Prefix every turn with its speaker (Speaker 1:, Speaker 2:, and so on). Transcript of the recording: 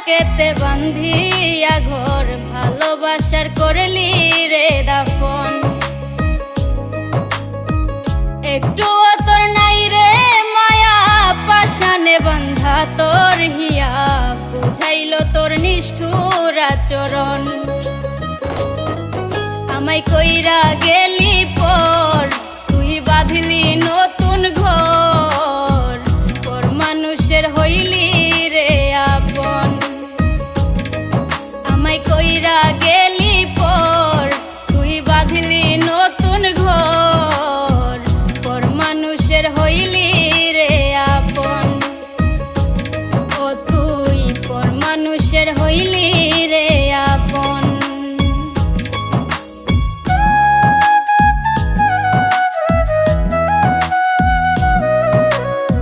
Speaker 1: বুকেতে বান্ধিয়া ঘর ভালোবাসার করলি রে দাফন। একটুও তোর নাই রে মায়া পাশানে বান্ধা তোর হিয়া বুঝাইল তোর নিষ্ঠুর আচরণ। আমায় কইরা গেলি